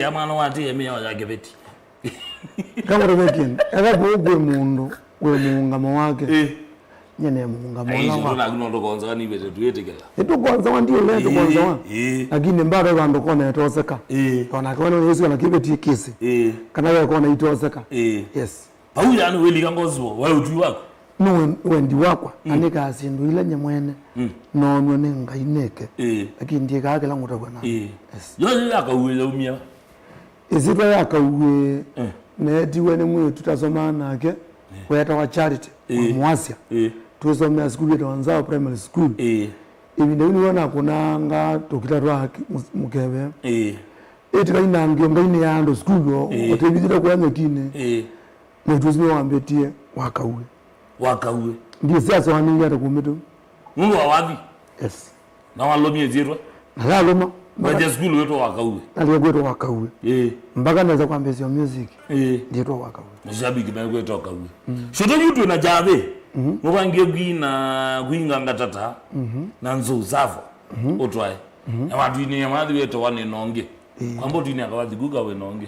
Yamana wati yemiya ya gebeti. Kama robekin, era gwe mundu, gwe muungamo wake. Nyene muungamo wake. Aizo na kunondo konza ni bete tuyetekela. Eto konza wandiyo leto konza wa. Lakini mbado bandu kona yatoseka. Kona kwa Yesu kana kibeti kisi. Kana ya kona itoseka. Yes. Pauya anu weli kangozo wa utu wako. No wendi wakwa anika asindu ile nyamwene. No nwe ngaineke. Lakini ndiye kakela ngutabona. Yes. Yo yakawela umya. Izitwa yakauwe nediwe ne mwe tutasoma nake kweta wa charity mwasya tusomea school yetu wanzao primary school ibi ndio niona kunanga tokitarwa mukebe etika inangyo ngaine yando school otebizira kwanya kine ne tuzime wambetie wakauwe ndio sasa waninga atakumeto mungu awabi yes na walomye zirwa naloma baje school wetu wakauwe aliyekwetu wakauwe mpaka naweza kuambia sio music ndio tu wakauwe mshabiki na kwetu wakauwe shoto yutu na jave mubange gwina gwinga ngatata na nzo zavo otwaye abantu ni amadi wetu wane nonge kwambo tini akawazi guga we nonge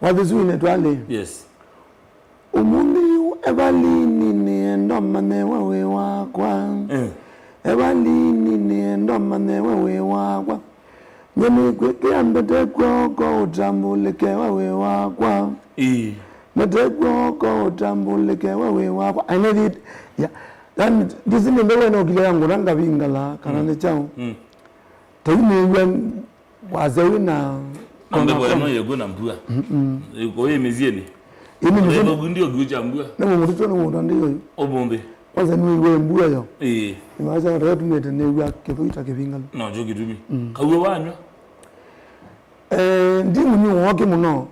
wazizwine twale yes umuni ebalini niendo mane wewe wakwa ebalini niendo mane wewe wakwa nyeni kweke ambete kwoko utambulike wewe wakwa mete kwoko utambulike wewe wakwa I need it yeah then this is ndio no kile yangu ranga bingala kanane chao tayine yen wazewe na ambe bono yego na mbua ko yemezieni ndio ndio guja mbua na mumuto no ndo ndio obombe kwanza ni wewe mbua yo imaza ndio tumete ne wa kefuita kebingala no jo gidumi kawe wanywa ndi munyu wake muno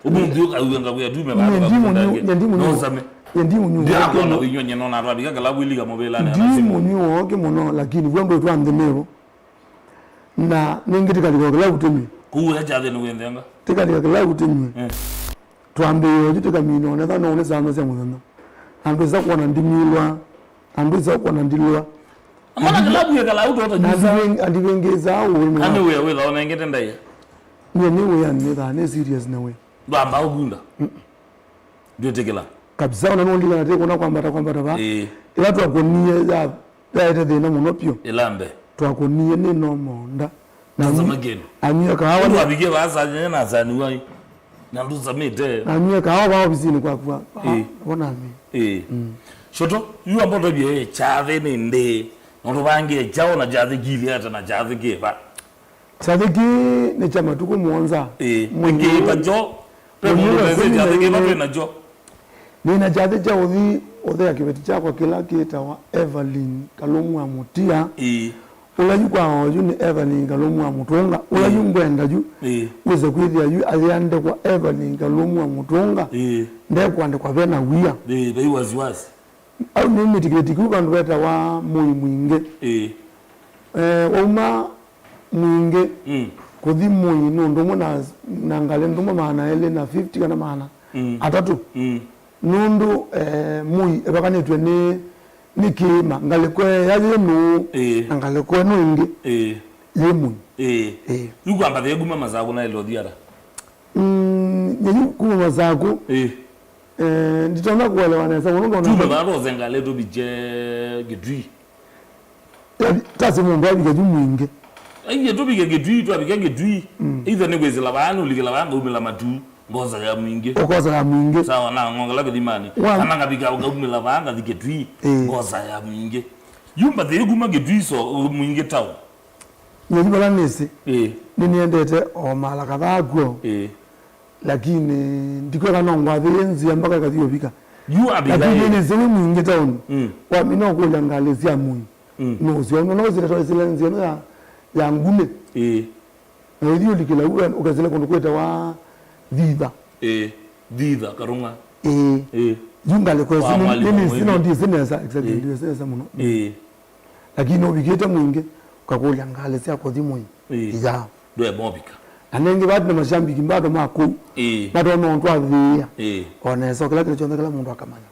ubundu kawe ngawe dume ba no same ndi munyu wake no winyo no na rabi kala bwili ka mobela na ndi munyu wake muno lakini wembe tu amdemero na ningiti kaliko kala kutemi kuwe jade no wendenga tikaliko kala kutemi tuambe yote kamino na thano ne zama za mwana ambeza kuona ndimilwa ambeza kuona ndilwa amana klabu ya kala uto ta andivengeza au ane we la ona ngete ndaya nyeni we yanne da ne serious na we bamba ugunda ndio tekela kabisa ona nondi kana te kona kwamba ba ila tu akonie za daite de na monopio elambe tu akonie ne no monda na zamageni anya kawa ni abige bazanye na zani wai na nduza mete anya kawa ba bizini kwa bona mi shoto yu ambodo bie chave nende ndo bange jao na jave gili hata na jave geba sadiki ni chama tuko muanza mwingi bajo pemwe jave geba na jo nina jave cha odhi akibeti chako kila kitawa Evelyn Kalomwa Mutia ulayu kwa oyu ni Evelyn Kalomwa Mutunga ulayu ngwenda ju uze kwithia yu aliande kwa Evelyn Kalomwa Mutunga nde kwande kwa bena wia they was au ni mitiketi ku bandu beta wa mwinge uma mwinge kuthi no ndomo na ngale ndomo maana ele na 50 kana maana atatu nundu mui ebakanetwe ni kima ngale kwe yaje no ngale kwe no inge yemu yuko amba yeguma mazako na elo diara nyi kuma mazako nditona kuelewana sasa unaona tume baro zengale to bije gidri tasi mungu abige mwinge ayi to bige gidri to abige gidri either ne gwezela banu ligela banga umela matu ngoza ya mwinge sawa na ngongala bidimani ananga biga umela banga gidri ngoza ya mwinge yumba de guma gidri so mwinge tawo nyibala nese niniendete o mala kadagwo lakini ndikweka nongwa benzi ambaka kadiyobika you abila lakini nizwe mwinge town wa mino ko langale zia munyi no zio no zile to zile nzio ya ngume na hiyo likila ukazile kondo kweta wa viva viva karunga yungale ko nini sino ndi zineza exactly ndi zineza muno lakini obigeta mwinge ukakola ngale zia ko dhimoi ya do ebobika anenge batu na mashambiki mbado mako bado no ntwa via ona so kala kile chonda kala mundu akamanya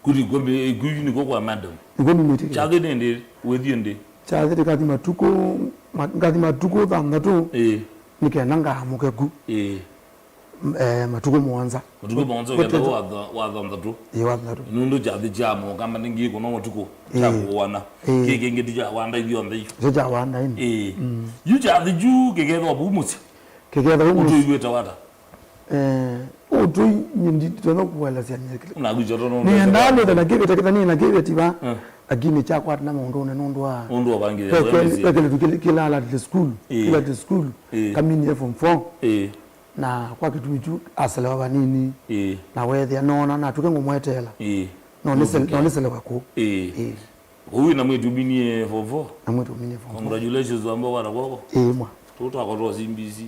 kuri gombe guyini ko kwa madam ngoni miti chage nende wedi ndi chathiri kati matuko thandatu nikenda ngamuke ku matuko mwanza ukenda wa thandatu thandatu nundu chathi jamo kama ningi kuno matuko chakuona keke ngiti ja wanda ivyo ndai ja wanda ini yu chathi ju keke tho bumusi keke tho bumusi utu iweta wata utu nyindi tono kuwela sia nyekile unaguja tono ni ndalo tena keke teketani na keke tiba lakini chakwa na mundu ne nundu wa bangi pekele kilala de school kila de school kamini form 4 na kwa kitu hicho asala wa nini na wewe nona na tuke ngumwetela nonisele wako huyu na mwetu binie vovo na mwetu binie vovo congratulations ambao wana kwako mwa tuta kwa rozi mbizi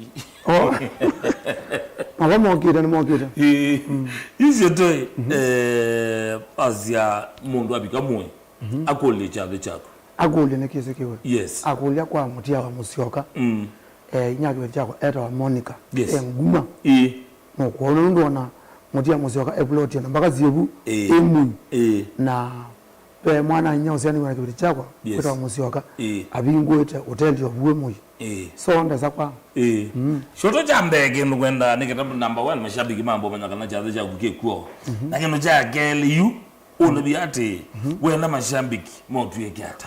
mwa mwakira ni mwakira hizi toi azia mundu abikamwe akole chabe chako akole ne kise kiwe yes akole kwa mutia wa Musyoka nyakwe chako eta wa Monica nguma ngokuona ndona mutia Musyoka eplot na mpaka ziebu emu na pe mwana nya usiani kwa kibiri chako eta wa Musyoka abingwete hotel yo bwemwe so ndaza kwa shoto chambege nkwenda nikita number 1 mashabiki mambo manyakana chaze cha kukekuo lakini cha geli yu unabiate wena mashambiki motu yekiata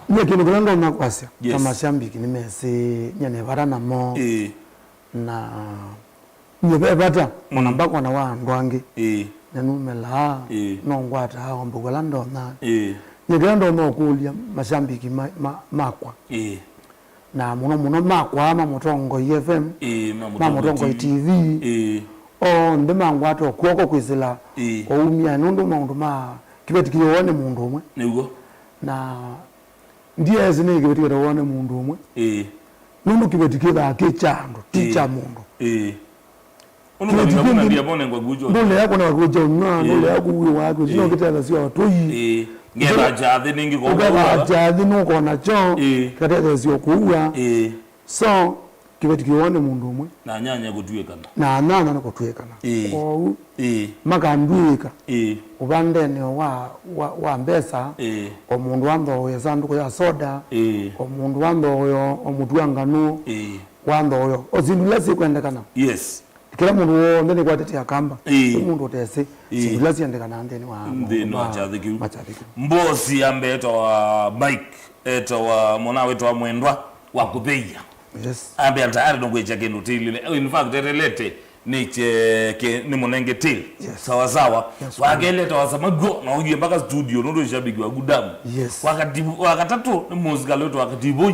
nyekino kulanga unakwasya kama mashambiki nimesi nyane varana mo na nyebebata monambako na wa ndwangi nanumela nongwata hao mbugolando na nyegando no kulia mashambiki makwa na muno makwa mamutongo FM mamutongo TV ndimangwato kwoko kwizila oumya nundu maundu ma kibeti kione mundu umwe nigo na ndiye zine kibeti kione mundu umwe nundu kibeti kiba kichando ticha mundu unubona ndia bone ngwa gujo ndole yako na gujo ndole yako uwe wako zino kitala sio watoyi ngeba jathi ningi ko ngeba jathi nuko na cho katete sio kuua so kibeti kione mundu umwe na nyanya kutwekana na nana nakutwekana ko makanduika ubandene wa mbesa omundu wando yasanduko ya soda omundu wando omutwangano wando ozindulasi kwendekana yes kila mundu wonde ni kwatete akamba mundu otese sindulasi endekana ndeni wa ndino achathiki mbosi ambeto wa Mike eto wa mwana wetu wa Mwendwa wa Kubeia yes ambe altari ndo kwecha kendo tili in fact relate ni monenge til sawa sawa wageleta wasamago na uye mpaka studio ndo shabiki wa gudamu wakatatu ni muzika leto wakati boy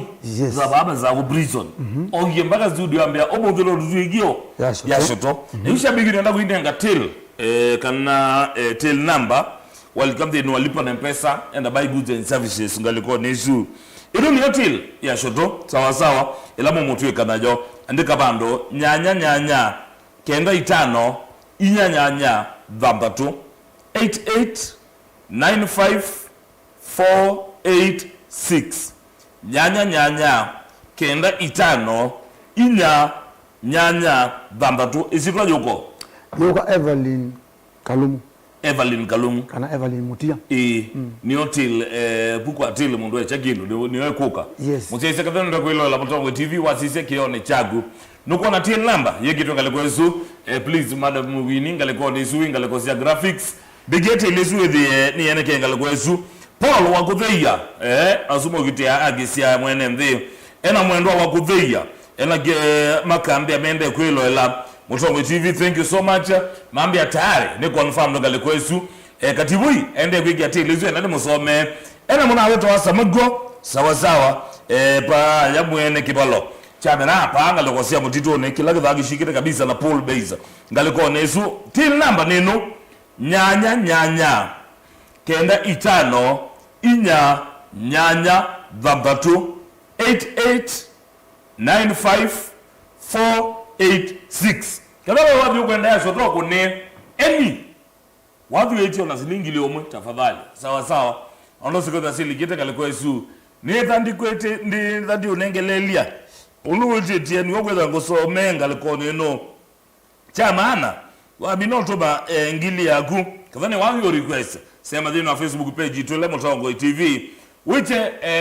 za baba za prison uye mpaka studio ambia obo velo ruzuigio ya shoto ni shabiki nenda kuindenga til kana till number welcome they no lipa na pesa and buy goods and services ngaliko nesu ilo ni hotel ya shoto sawa sawa ila mutu ekanajo andika bando nyanya kenda itano inyanya dhambatu 8895486 nyanya kenda itano inyanya dhambatu isitwa yuko Evelyn Kalumu kana Evelyn Mutia ni hotel buku hotel mundu echa kindu ni wekuka musese kadhano ndo kwilo la Mutongo TV wasise kione chagu nuko na till number yekitu ngalekwezu please madam Winnie ngaleko nisu ngaleko sia graphics bigete lesu the ni yeneke ngalekwezu Paul wa Kutheia asumo kitia agisia mwene mthi ena mwendwa wa Kutheia ena makambi amende kwilo la Mutongo TV, thank you so much. Mambi atari ni confirm ndo ngalekwezu katibui ende kwiki ati lesu ena musome ena muna wetu wasamago sawa sawa pa ya mwene kibalo chame na pa ngalokosia mutito ne kila kidhagi shikire kabisa na Paul Beza ngaliko nesu till number neno nyanya kenda itano nyanya dhambatu 8895486 kada wapi kwenda ya shoto kone eni watu yetu na silingi liomwe tafadhali sawa sawa ono sikoza silikite ngaliko esu ni thandi kwete ndi thandi unengelelia uluwetie ni okweza ngosome ngaliko neno chamana wabinoto ba ngili yaku kadhani wa your request sema dhino na Facebook page itole Mutongo TV which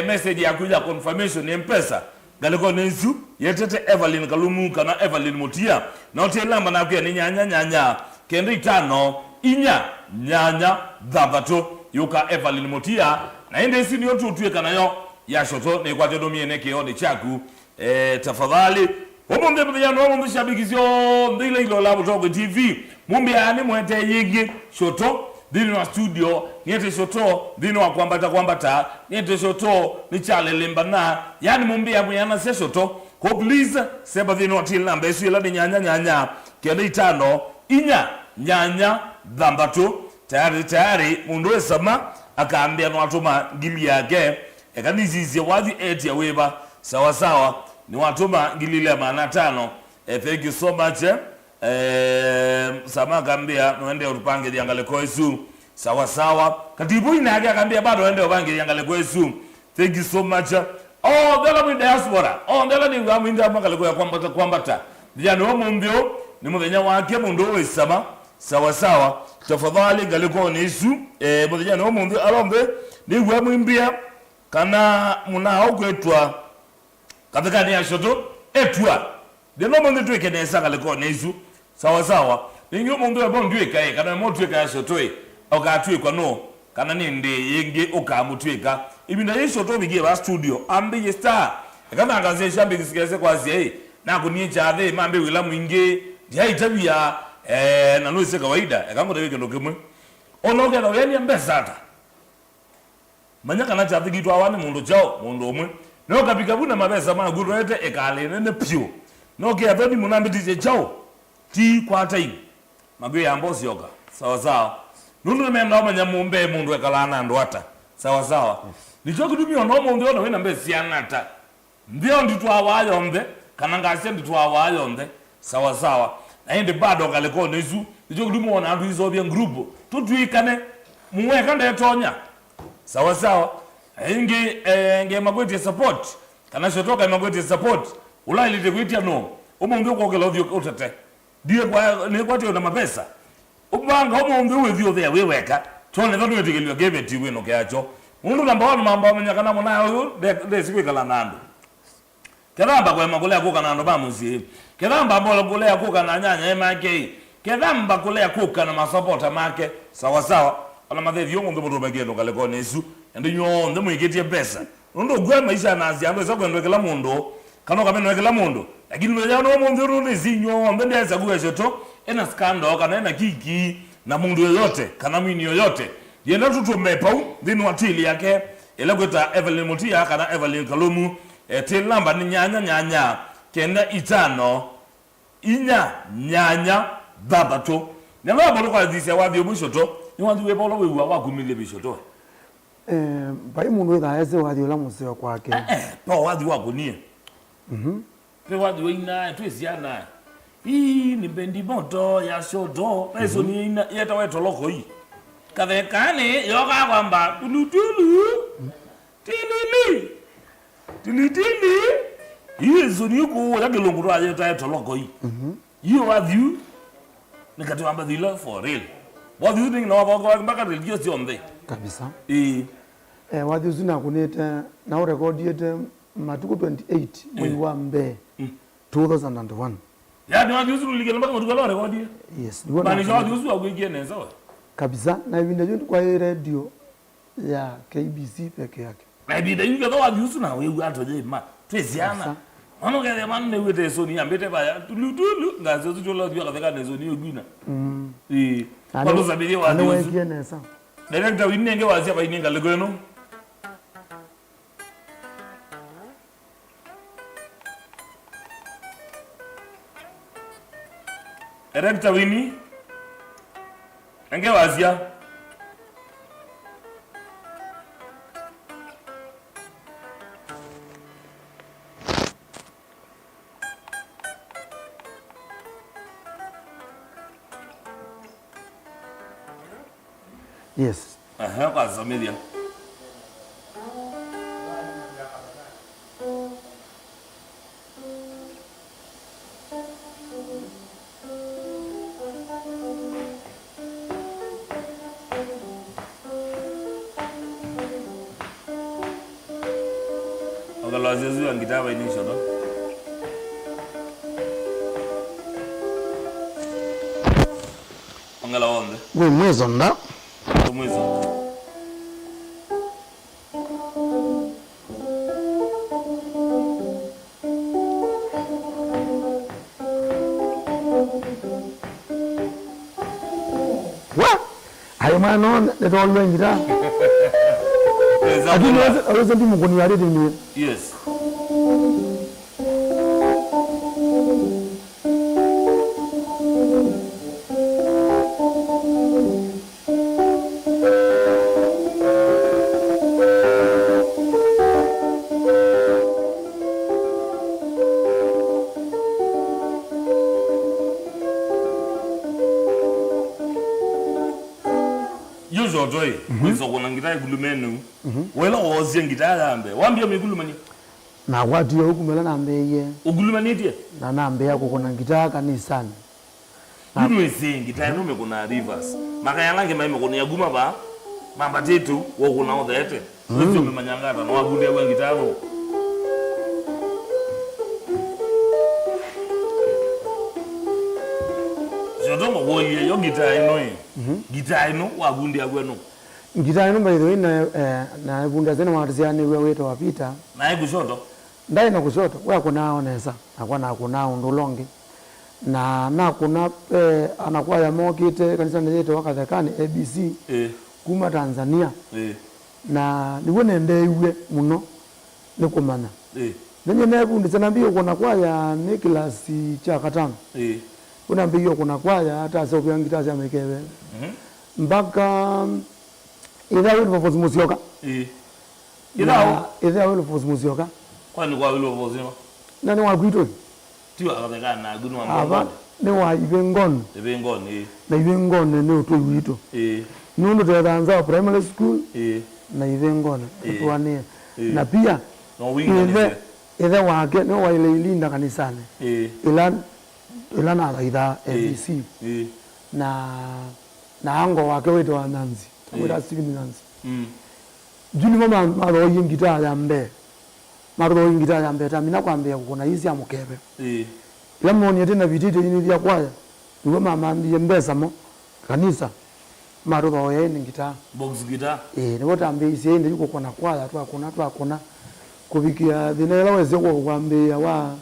message ya kuja confirmation ya mpesa galiko nezu yetete Evelyn Kalumu kana Evelyn Mutia na otie lamba na kwa ni nyanya kendi 5 inya nyanya dhabato yuka Evelyn Mutia na inde isi niyo tutue kana yo ya shoto ni kwa tedo miene keo de chaku tafadhali Omombe mdiyano omombe shabikizyo ndile ilo labo togo TV mumbi ani mwete yigi shoto dini wa studio niete shoto dini wa kwambata niete shoto ni chale limbana yani mumbi ya muyana se shoto ko please seba dini wa tili namba esu ilani nyanya kende 5 inya nyanya dhambatu tayari mundoe sama akaambia nwatuma ngili yake ekanizizi wazi eti ya weba sawa ni watuma ngilile maana 5 thank you so much sama kambia noende urupange diangale kwesu sawa katibu inage akambia bado ende upange diangale kwesu thank you so much ndela mu diaspora ndela ni ngamwinda makale kwa kwambata vijana wa mumbio ni mudhenya wake mundo wesama sawa tafadhali galiko nisu mudhenya wa mumbio alombe ni gwa mwimbia kana munao kwetwa katika ni ashoto etwa de no mundu tweke nesa galiko nisu sawa ninyo mundu abondu ekae kana motu eka ashoto okatwe kwa no kana ninde yenge okamutweka ibinda yeshoto bigie ba studio ambi ye star kana ngaze shambi kisikese kwazi na kuniecha ave mambe wila mwinge ya itabia na no ise kawaida ekango taweke ndokemwe onoke na yani ambesata manyaka na chathi gitu awani mundu chao mundu omwe no kapika buna mabesa ma guru ete ekale nene pio no ke athoni munambi tije chao ti kwa tai magwe ya mbosi yoka sawa nundu menda manya mumbe mundu ekalana ndwata sawa nicho kudumio no mundu ono wena mbesi anata ndio nditu awayombe kana ngase nditu awayombe sawa na indi bado galiko nezu nicho kudumio na andu izo bya group tutwikane muwe kande etonya sawa nge magweti support kana shotoka magweti support ulali lite no umundu ko gelovyo utete die kwa ne kwati na mapesa ubanga umundu wethio there weweka tone ndo wetegelwa gebe tiwe no kyacho mundu namba wanu mambo amanyakana mona uyu de sikwikala nando kedamba kwa magole akuka nando bamuzi kedamba mbola gole akuka na nyanya emake kedamba gole akuka na masupporta make sawa ala madhevi yongo ndo bagendo kaleko nesu ndinyo ndo muigetie pesa ndo gwa maisha nazi ando sakwendwekela mundo kano kamenwekela mundo lakini mwenye no mundo ndo zinyo mbende ya saguya shoto ena skando kana ena kiki na mundu yoyote kana mwini yoyote yenda tutumepa dhini watili yake ila kweta Evelyn Mutia kana Evelyn Kalumu til namba ni nyanya kenda 5 inya nyanya dhabato nyama bolo kwa disi wa dio bishoto ni wandu we bolo we wa kumile bishoto bai mundu da ese wa dio la museo kwake pa wa dio agonie pe wa dio ina twesiana hii ni bendi moto ya shoto peso ni ina yeta weto loko hii kadekane yoga kwamba tulutulu tilili hizo ni ko ya gelonguro ayeta yeto loko hii hiyo wa dio nikati wamba dhila for real what do you think na wako mpaka religious yonde kabisa what you zina kuneta na record yete matuko 28 mwezi wa mbe 2001 ya ni watu uzuri ligela mpaka matuko record yes bani jo watu uzuri agwegene sawa kabisa na ibinde jo kwa radio ya KBC peke yake na ibinde yuko ndo watu uzuri na wewe atoje ma tweziana mano kele manne wete so ni ambete ba tulutulu ngazo tutola dio kafeka nezo ni ogwina kwa sabiri wa dio wengine sawa director winenge wazia ba ininga legweno director wini enge wazia yes kwa Zamilia wazizi wa ngitaba inisho to. Ongala onde. Gwe mwezo nda. Mwezo. Ayo mwana ndio walwe ngira. Lakini wewe ndio mkoni ya ready ni. Yes. Yuzo joy, wizo kuna ngitai gulumenu. Wela ozie ngitai ambe. Wambia migulumani. Na watu yo hukumela nambe ye. Ugulumani tie? Na nambe yako kuna ngitai kanisani. Yuno isi ngitai nume kuna rivers. Makayangange maime kuna yaguma ba. Mamba tetu wo kuna odete. Wizo memanyangata no wagudia we ngitai no. Jodomo wo ye yo ngitai no e. Gitai no wagundia gweno. Gitai no by the way na bunda zena watziane wewe wetu wapita. Na kushoto. Ndai na kushoto wewe kuna onesa. Akwana kuna ndulonge. Na kuna anakuwa ya mokite kanisa ndeto wakathekani ABC. Kuma Tanzania. Na niwone ndeiwe muno nikumana. Nenye nebundi zanambia kuna kwa ya Nicholas cha katano. Kuna mbio kuna kwaya hata sio byangita za mekebe. Mpaka ila wile vozi musioka. Ila wile vozi musioka. Kwani kwa wile vozi no? Nani wa gwito? Tiwa akatekana na gunu wa mbona. Ni wa Ibengon. Ibengon Na Ibengon ni uto wito. Nundo tuanza primary school. Na Ibengon tuane. Na pia no winga ile wake ni wa ile ilinda kanisani. Ila na gaitha ABC na ango wake wetu wa Nanzi wita Steven Nanzi juni mama maro yingita ya mbe tamina kwambia kuna hizi ya mukebe ila moni tena vitite yini ya kwaya niwe mama ndiye mbesa mo kanisa maro ya ngita box guitar niwe tambe hizi ende yuko kuna kwaya tu akuna kubikia dinela weze kwambia wa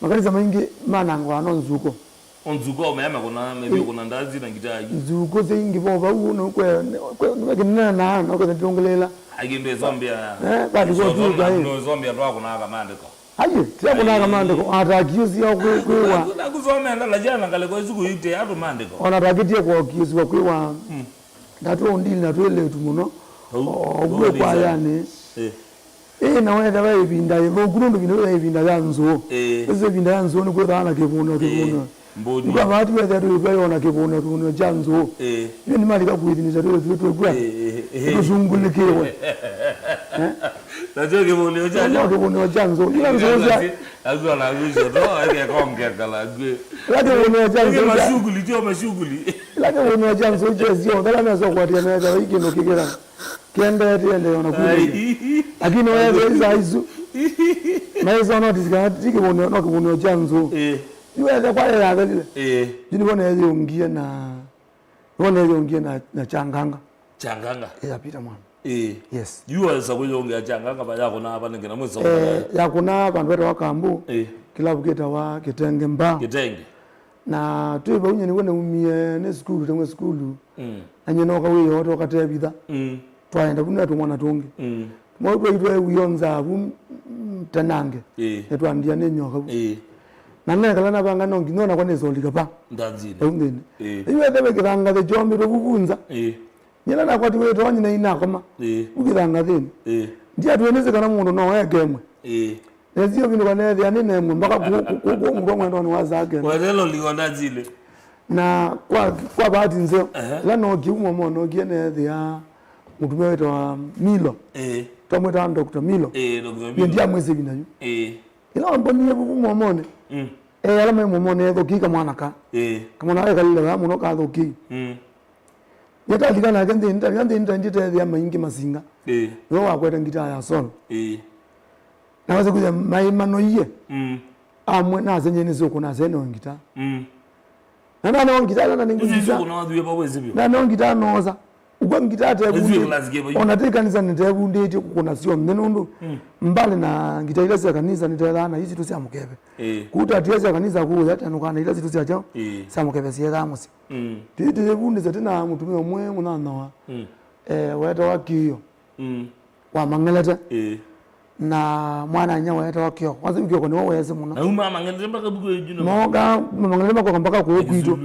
makanisa maingi manango anonzuko onzuko mema kuna ndazi na gitai nzuko zingi boba uno kwe kinana na ko ndongelela aginde Zambia bali go tu gai no Zambia ndo kuna kamandiko aye tia kuna kamandiko atakiusi ya kwewa na kuzomela la jana ngale ko izuku ite atu mandiko ona takitie kwa kiusi kwa kwewa ndatu ndili na twele tu muno ogwe kwa yani na wenda wa ibinda yo gurundo bino ibinda yanzo ese ibinda yanzo ni kwera kibuno mbodi kwa watu wa zetu bayona kibuno tuno janzo yo ni mali kakuidiniza tu kwa kuzungulikiwe najua kibuno janzo ila nzoza azwa na nguzo ndo ake konge kala gwe lakini kibuno janzo mashughuli lakini kibuno janzo jezio ndala nazo kwa tia na wiki no kigera kiende tiende ona kule lakini wewe hizo hizo na hizo notisi kibuno janzo yule kwa yeye adile jini bwana yeye ungia na changanga yapita mwana yes yuwa sakuyo ungia changanga baya kuna hapa ngina mweso ya kuna bantu wetu wakambu kilabu kita wa kitenge mba na tuiba unye niwene umie ne school temwe school anye no kawe yoto wakatebitha twaenda kuna tumwana tungi mwe itwe uyonza tanange etwandia ne nyoka nane kala na banga no nginona kwa nezolika pa ndanzini ndini iwe tebe kiranga de jombi ro kubunza nyela na kwati weto wanyina inakoma ukiranga thini ndia tueneze kana mundu no ekemwe nezio bino kana thia nene mwe mpaka kuko mwendo ni wazake walelo liona zile na kwa bahati nzeo la no kiumo mono kiene thia mutume weto wa Milo tomweta Dr. Milo Dr. ndia mwezi binayo ila mboni yebu momone ala me momone thoki kama naka kama na kalile wa muno ka thoki yata ligana gande ndite ya maingi masinga yo wakweta ngita ya solo nawaza kuja maimano iye amwe nazenye nizuku nazene ongita nana ongita nana ninguza nizuku na wadhuye bawezi byo nana ongita noza ubwa ngita tebundi onateka kanisa nitebundi eti kuna sio mnenundu mbali na ngita ile ya kanisa nitelana hizi tusi amukebe kuta tiese kanisa ku yata nukana ile tusi acho samukebe siega musi tebundi zatena mutumio mwe munana wa weta wakiyo wa mangeleta na mwana nya weta wakyo kwanza mkyo ko ni waweze muno na uma mangeleta mpaka bugo ejuno moga mangeleta ko mpaka ko kwito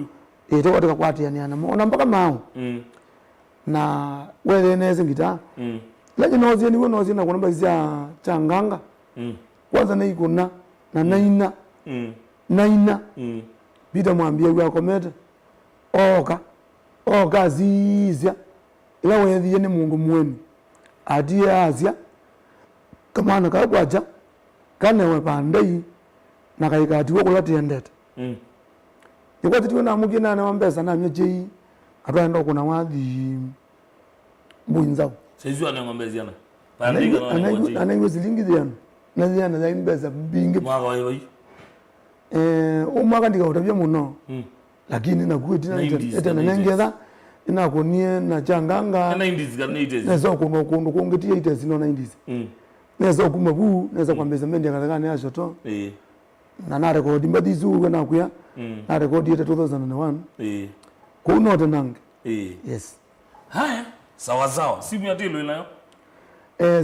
to wataka kwati yani ana ona mpaka mao na wewe neze ngita lakini nozi ni wewe nozi na kuna bazia changanga kwanza na ikuna na naina bida mwambie wewe kometa oka zizia ila wewe ni Mungu mwenu adia azia kama na kakwaja kana we pandai na kaikati wo kulati endete yuko titu na mugina na mbesa na myeje atwaenda kuna wathi mwinzao saizu ana ngombe ziana pandai kana ana zilingi ziana na ziana za mbesa bingi mwaka wayo umwaka ndika utabia muno lakini na kuiti na ete na nengeza inakonie na changanga na indizi kana itezi neza kuno kungetia itezi no na indizi neza kumabu neza kwambeza mendi akataka ya shoto na record mbadizu kana kuya na record yete 2001 kuno tenange yes haya sawa sawa simu ya Tilo inayo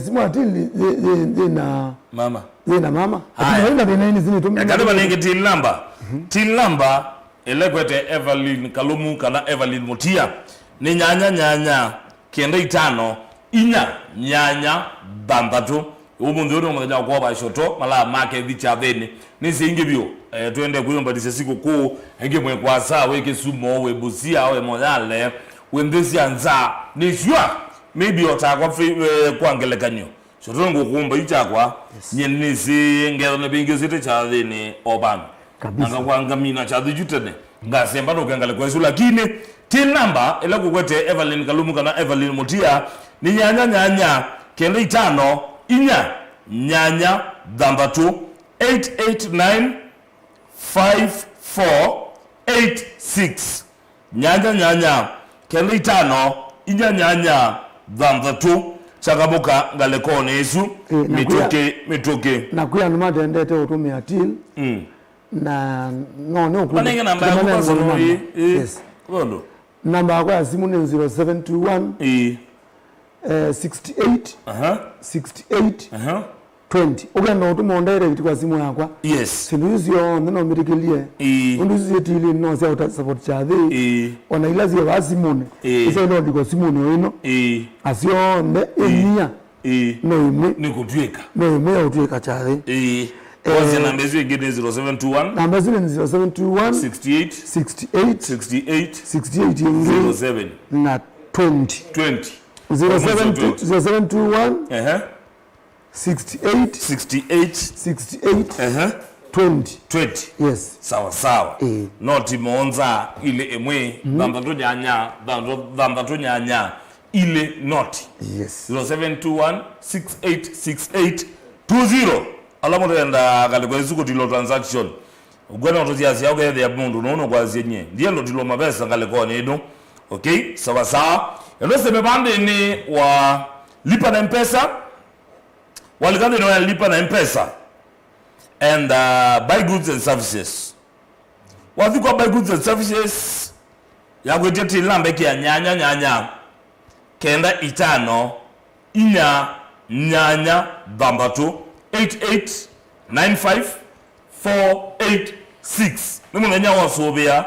simu ya Tilo na mama haina nini zini tumia kadaba nenge till number elekwete Evelyn Kalumu kana Evelyn Mutia ni nyanya kenda 5 inya nyanya bambatu umundu uri mudanya kwa bashoto mala make bicha bene nisinge byo twende kuyomba disesiku ku henge mwe kwa saa weke sumo we busia we modale wendesi anza ni sure maybe otakwa kwangelekanyo shoto ngokumba ichakwa nyenisi ngero ne bingezite cha bene obana anga kwanga mina cha dijutene ngasemba no kangale kwesu lakini till number ela kukwete Evelyn Kalumu kana Evelyn Mutia ni nyanya kenda 5 inya nyanya dambatu 8895486 nyanya kenda 5 inya nyanya dambatu chakabuka ngalekone Yesu mitoke na kuya numade ndete utumia till na no panenge namba yako kwa sonori yes kondo namba yako ya simu ni 0721 68 68 20 ugenda utuma direct kwa simu yako yes sinuzio neno mirikilie unduzie tili no sia uta support chathi ona ilazi ya simune isa ndo ndiko simune ino asio nde enia no imwe nikutweka no imwe ya utweka chathi Wazi namba hizo ingine 0721 namba zile ni 0721 68 ingine 07 na 20 0721 68 20 yes sawa noti monza ile emwe bamba to nyanya ile noti yes 0721 686820 alamo tenda kaliko izuko tilo transaction ugwana otoziasi yao gethe ya mundu nono kwa zenye ndiye ndo tilo mabesa kaliko nedo okay sawa eno seme bande ni wa lipa na mpesa walikande no lipa na mpesa and buy goods and services wathikwa buy goods and services ya gwetete lambeki ya nyanya kenda 5 inya nyanya bambatu 8895486 nimu nenya wasobia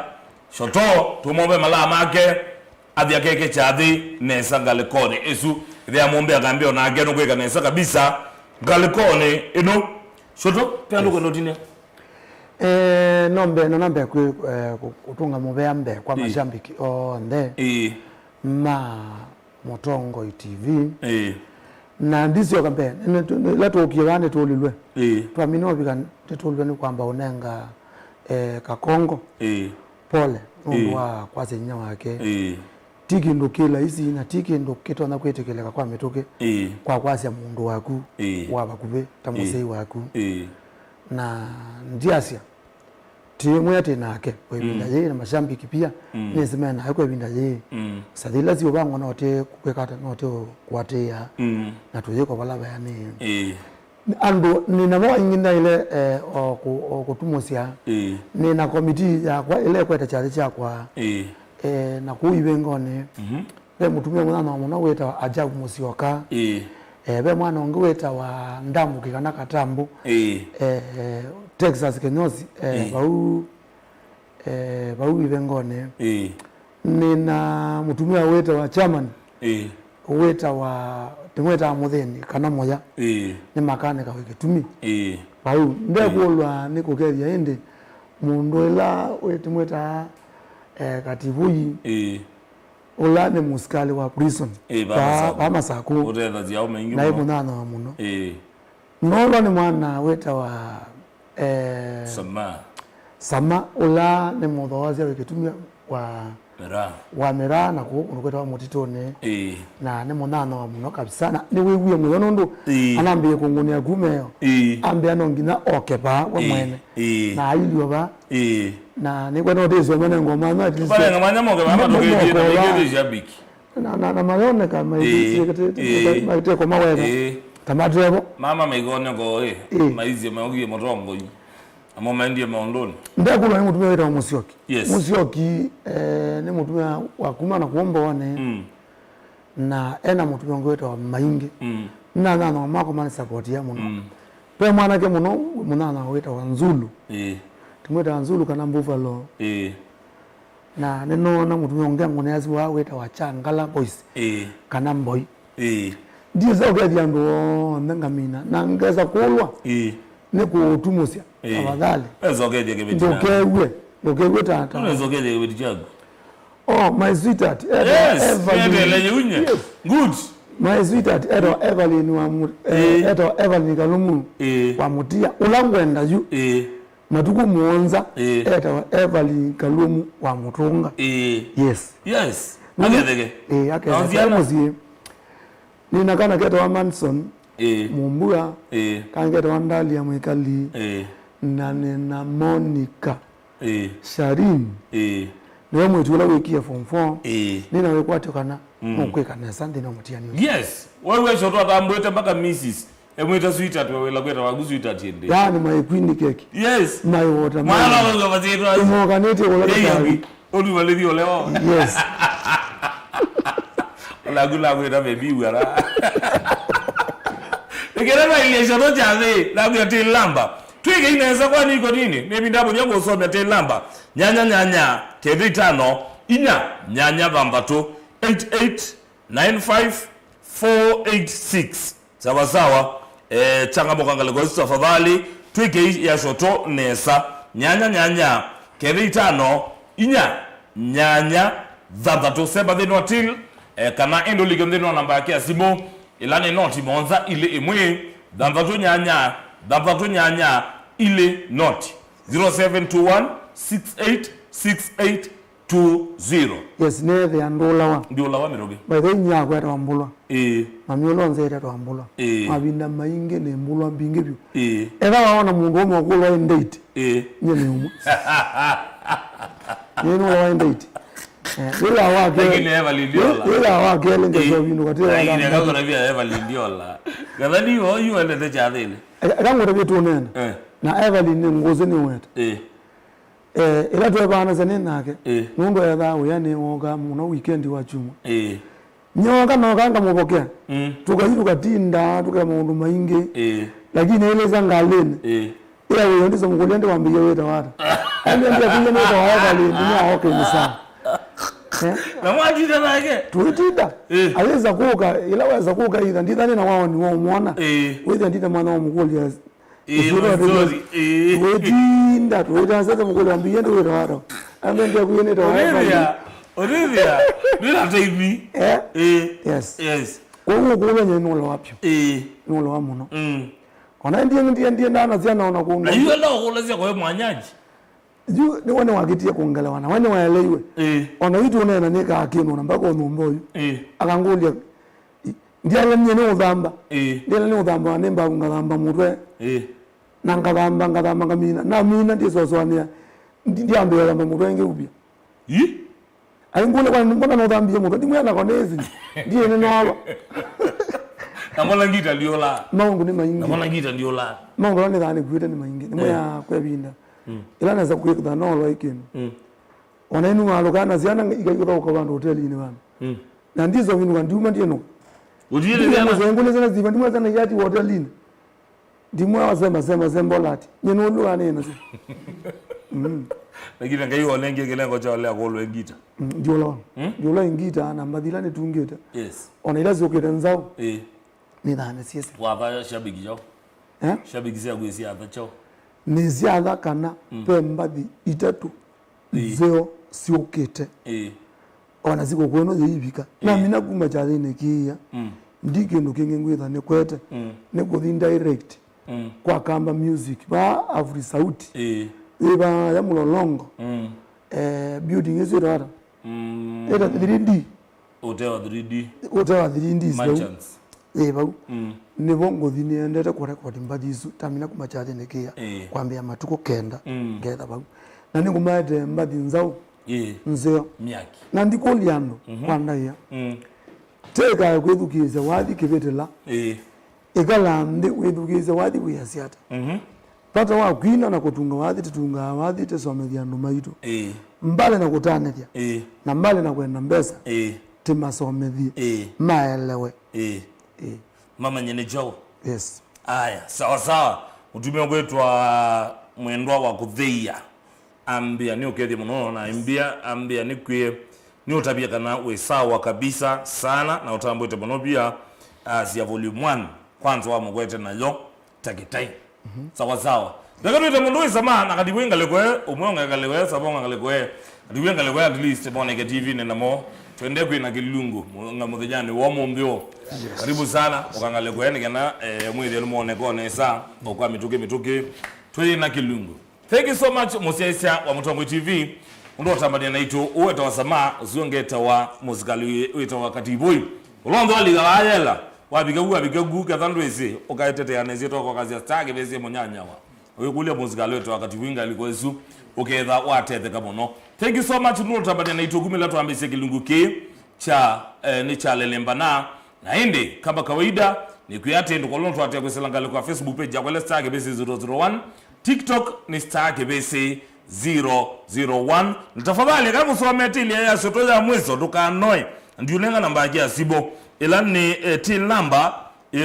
shoto tumobe mala make adia keke chathi nesa galikone esu thia mombe agambia na ageno kweka nesa kabisa galikone ino shoto pendo kwa notine nombe kutunga mubea mbe kwa mashambiki onde ma Motongo TV na ndisio kambe lato kiwane tolilwe twamino bika tetolwe ni kwamba unenga Kakongo pole wa kwaze nya wake tiki ndokela isi na tiki ndoketo na kwetekeleka kwa metoke kwa kwasi ya mundu waku wabakube tamusei waku na ndiasia timu yate nake kwebinda ye na mashambiki pia nezima na kwebinda ye sadila zio bango note kwekata note kwatea na tuye kwa balaba yani ando nina mwa ingina ile okutumusia nina komiti ya kwa ile kweta chali cha kwa na kuibengone be mutumia mwana mwana weta ajabu musioka be mwana onge weta wa ndambu kikana katambu Texas kenyozi bau ibengone nina mutumia weta wa chairman weta wa timweta mutheni kana moya ni makane ka wikitumi bau ndekulwa nikukeria indi mundu ila wetimweta katibui ola ne muskali wa prison ba masako urenda ziao mengi na ipo nana wa muno nolo ni mwana weta wa sama ola ne mudhowazi wekitumia wa mera na ko unokweta wa mutitone na ne monana wa muno kabisa na ni wewe muyono ndo anambiye kunguni ya gumeyo ambe anongina okepa wa mwene na ayilio ba na ni kwano dezo mwana ngoma na tisi bale ngamanya moke mama tokeje na migede jabiki na mayone kama hizi maite kwa mawega tamadrebo mama megone go maizi maogie morongo yi amoma ndiye maondoni ndakula ni mutumia weta wa Musioki Musioki ni mutumia wa kuma na kuomba wane na ena mutumia weta wa Mainge na mako mani support ya muno pe mwana ke muno munana weta wa Nzulu tumweta wa Nzulu kana Buffalo na neno na mutumia ongengo nyazi wa weta wa Changala Boys kana Mboy ndiye zoge diando ndangamina na ngeza kulwa ne kutumusia abadali ezogeje gebetiana ndokewe tata ezogeje gebetiago my sweetheart good my sweetheart Evelyn wa Evelyn Kalumu wa mutia ulangwenda yu matuku muonza Evelyn Kalumu wa mutunga yes agedege akeze nina kana keta wa Manson Mumbua kangeta wa Ndali ya Mwikali na nina Monica Sharin niwe mwetula wekia form 4 nina wekwate kana mkweka na sande na mutiani yes wewe shoto atambwete mpaka Mrs. Emweta sweetheart wewe la kweta wagu sweetheart yende yani my queen cake yes my water mwana wangu bazira moganete wala kabi olu wale oleo yes la gula kweta baby wala Egerema ile shoto jave la kweta lamba twige inaweza kwa niko nini maybe ndabo nyango usome te lamba nyanya tv 5 inya nyanya bambato 8895486 sawa changamoka ngale kwa tafadhali twige ya shoto nesa nyanya tv 5 inya nyanya bambato seba deno til kana endo ligondeno namba yake ya simu ilane noti monza ile emwe bambato nyanya ile noti 0721686820 yes ne the andolawa ndiolawa miroge by the nya kwa tambulwa mamiolo nzera tambulwa mabinda mainge ne mbulwa mbinge byo era waona mundu omwe okulwa ndate nyene umu nyene wa ndate ila wake ila wake lengezo bino kwatela ila ngako na bia Evelyn Diola gadani ho yu ende te chadele kango te bitu nene na Evelyn ngoze ni weta ila tuwe bana zane nake nundo ya dawo yani woga muno weekend wa chuma nyoga nokanga mubokea tukayiru katinda tukamundu mainge lakini ile zangalene ila wewe ndizo mkulende wambie weta wata ndio kuja ndio wa Evelyn ni okay ni sawa na mwajida nake tuitinda aweza kuoka ila waweza kuoka ida ndithani na wao ni wao muona wewe ndita mwana wa mkulia wetinda tuita sasa mkulia ambie ndio weta wata ambe ndio kuyene to Olivia bila taibi yes kwa kuona nyenolo wapyo nolo wa muno ona ndiye ndana zia naona kuona hiyo ndio kulazia kwa mwanyaji Juu ni wana wagitia kuongelewana. Wana waelewe. Ona witu unena nika akino na mpaka onomboyu. Akangulia ndiala nyene udhamba. Ndiala ni udhamba nemba ngadhamba mutwe. Na ngadhamba ngamina. Na mina ndizo zwania. Ndiambe udhamba mutwe nge ubia. Ayingule kwa mbona no udhambie mutwe. Ndimwana konezi. Ndiye neno Namona ngita ndiola. Maungu ni maingi. Namona ngita ndiola. Maungu ni dhani kuita ni maingi. Ni moya kwebinda. Ilana za kuika no lo ikino. Ona inu alokana ziana ikayuka kwa bandu hoteli ni bana. Na ndizo vinu kwa ndiuma ndieno. Ujile ndiana zengule zana ziva ndimwa zana yati hoteli. Ndimwa wasema sembolati. Nyeno lu anena si. Lakini ngai olenge kelengo cha wale akolo ngita. Ndiola. Ndiola ngita na mbadilane tungeta. Yes. Ona ila zoketa nzao. Ni dhane siese. Wapa shabiki chao. Shabiki sia gwesi ata chao. Ni ziada kana pembathi itatu zeo siokete. Ona ziko kweno zibika. Na mina kuma chathine kia. Ndikindu kingengwitha ni kwete. Ni kuthi direct. Kwa Kamba Music ba Afri Sauti. Iba ya mulolongo. Building is rara. Era 3D. Hotel 3D. Hotel 3D. Merchants. Bau. Ni bongo thini endete ku record mbadizu tamina kuma chathine kia. Kwambia matuko kenda. Ngetha bau. Na ni kumate mbadi nzao. Nzeo. Miaki. Na ndiko liano kwanda ya. Teka kwethukiza wathi kibetela. Ikala ndi kwethukiza wathi kuyasiata. Pata wa kwina na kutunga wathi tutunga wathi tesomethia nduma itu. Mbale na kutanethia. Na mbale na kwenda mbesa. Timasomethia. Maelewe. Mama nyene Joe. Yes. Aya, sawa. Utumia gwetwa mwendwa wa kutheia. Ambia ni ukethia muno na ambia ni kwe ni utabia kana we sawa kabisa sana na utambwete muno pia ya volume 1 kwanza wa mugwete na yo takitai. Sawa. Daga ndio mundu isama na kadiwenga lekwe umwonga galekwe sabonga galekwe. Kadiwenga lekwe at least boneke TV nena mo twende kwina kilungu ngamuthejani wo mumbyo. Karibu sana ukangale kwene kana mwezi muone kone sa okwa mituke twende na kilungu. Thank you so much Musesa wa Mutongwe TV. Ndo tambania naito uweta wa sama usiongeta wa muzikali uweta wa katiboi. Ulondo aliga ayela wabigagu kathandu ese ukaetete yanezi to kwa kazi ya stage beze munyanya wa. Uyo kulia muzikali uweta wa katibwinga alikwezu uketha watete kamono. Thank you so much ndo tambania naito gumila tuambise kilungu ke cha ni cha lelembana na indi kama kawaida ni kuyate ndo kwa lonto atia kweselangale kwa Facebook page ya kwa stage beze 001 TikTok ni star KBC 001. Tafadhali kama usomete ile ya soto ya mwezo tukanoe ndio lenga namba ya sibo ila ni till number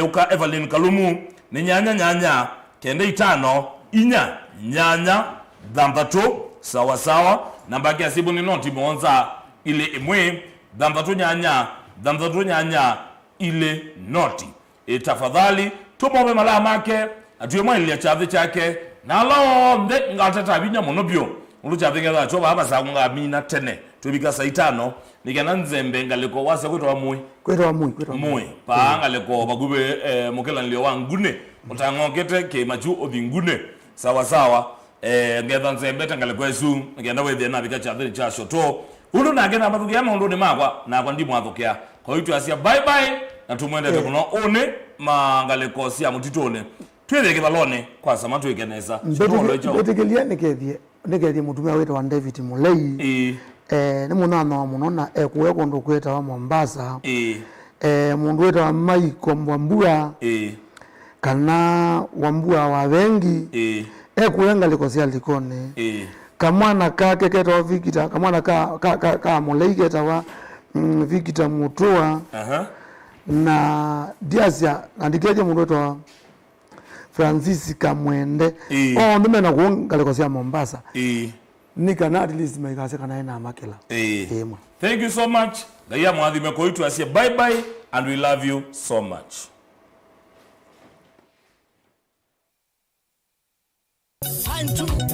uka Evelyn Kalumu ni nyanya kende 5 inya nyanya dhambato sawa namba ya sibo ni noti monza ile imwe dhambato nyanya ile noti tafadhali tumobe mala make atuye ile chathe chake nalo nde ngatata binya monobyo uluchathe ngatha choba hapa sa ngamina tene tubika sa 5 nikana nzembe ngaleko wase kwetwa mui pa ngaleko bagube mukela nlio wangune utangokete ke machu odingune sawa ngetha nzembe tangaleko esu ngenda wethe na bika chathe cha shoto ulu na ngena mathukia maundu ni makwa na kwa ndi mwathukia kwa hiyo asia bye na tumwendete kuno one mangaleko sia mutitone twetheke balone kwa sama twekeneza betegelia nikethie mutumia weta wa David Mulei ni munana wa muno na ekuwe kondo kweta wa Mombasa mundu weta wa Maiko Mwambua kana Wambua wa wengi ekuwenga likosia likone kamwana kake keta wa Victor kamwana ka Mulei keta wa Victor Mutua na diasia andikeje mundu weta wa Francis Kamwende ndume na kuongalikosia Mombasa nika at least maikase kana ina makela thank you so much gaya mwathime ko itu asie bye and we love you so much. Time to